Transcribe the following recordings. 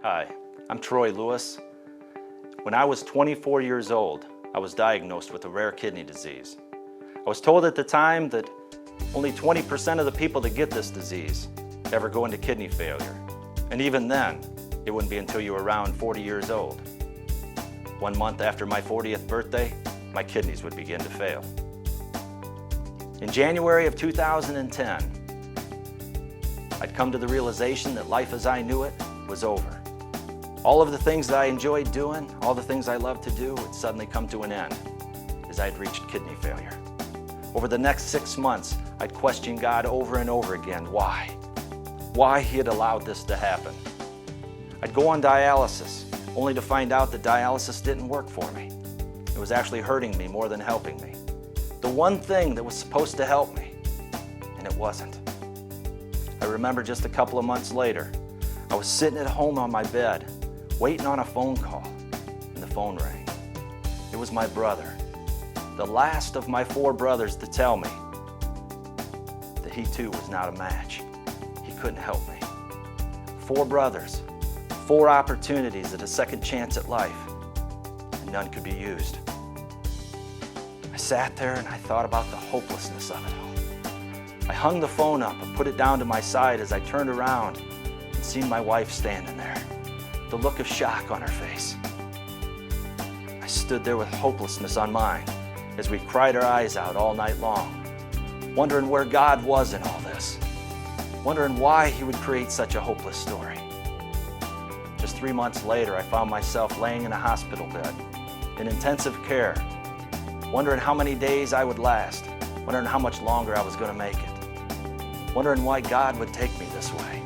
Hi, I'm Troy Lewis. When I was 24 years old, I was diagnosed with a rare kidney disease. I was told at the time that only 20% of the people that get this disease ever go into kidney failure. And even then, it wouldn't be until you were around 40 years old. 1 month after my 40th birthday, my kidneys would begin to fail. In January of 2010, I'd come to the realization that life as I knew it was over. All of the things that I enjoyed doing, all the things I loved to do would suddenly come to an end as I'd reached kidney failure. Over the next 6 months, I'd question God over and over again, why? Why He had allowed this to happen. I'd go on dialysis, only to find out that dialysis didn't work for me. It was actually hurting me more than helping me. The one thing that was supposed to help me, and it wasn't. I remember just a couple of months later, I was sitting at home on my bed, waiting on a phone call, and the phone rang. It was my brother, the last of my 4 brothers, to tell me that he too was not a match. He couldn't help me. 4 brothers, 4 opportunities at a second chance at life, and none could be used. I sat there and I thought about the hopelessness of it all. I hung the phone up and put it down to my side as I turned around and seen my wife standing there, the look of shock on her face. I stood there with hopelessness on mine as we cried our eyes out all night long, wondering where God was in all this, wondering why He would create such a hopeless story. Just 3 months later, I found myself laying in a hospital bed, in intensive care, wondering how many days I would last, wondering how much longer I was going to make it, wondering why God would take me this way,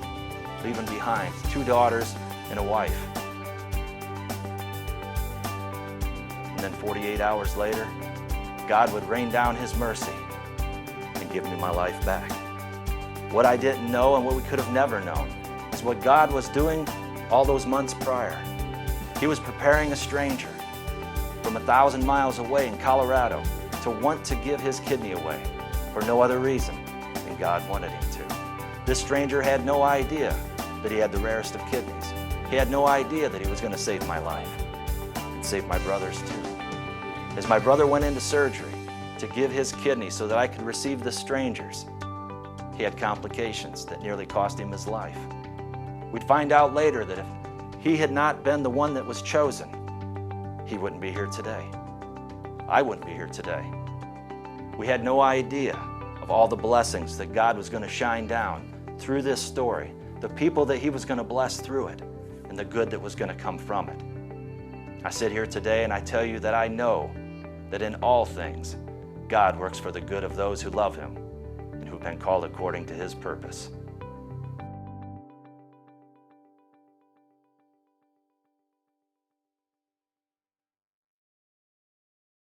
leaving behind 2 daughters and a wife. And then 48 hours later, God would rain down His mercy and give me my life back. What I didn't know and what we could have never known is what God was doing all those months prior. He was preparing a stranger from 1,000 miles away in Colorado to want to give his kidney away for no other reason than God wanted him to. This stranger had no idea that he had the rarest of kidneys. He had no idea that he was going to save my life and save my brother's too. As my brother went into surgery to give his kidney so that I could receive the stranger's, he had complications that nearly cost him his life. We'd find out later that if he had not been the one that was chosen, he wouldn't be here today. I wouldn't be here today. We had no idea of all the blessings that God was going to shine down through this story, the people that He was going to bless through it, and the good that was going to come from it. I sit here today and I tell you that I know that in all things, God works for the good of those who love Him and who've been called according to His purpose.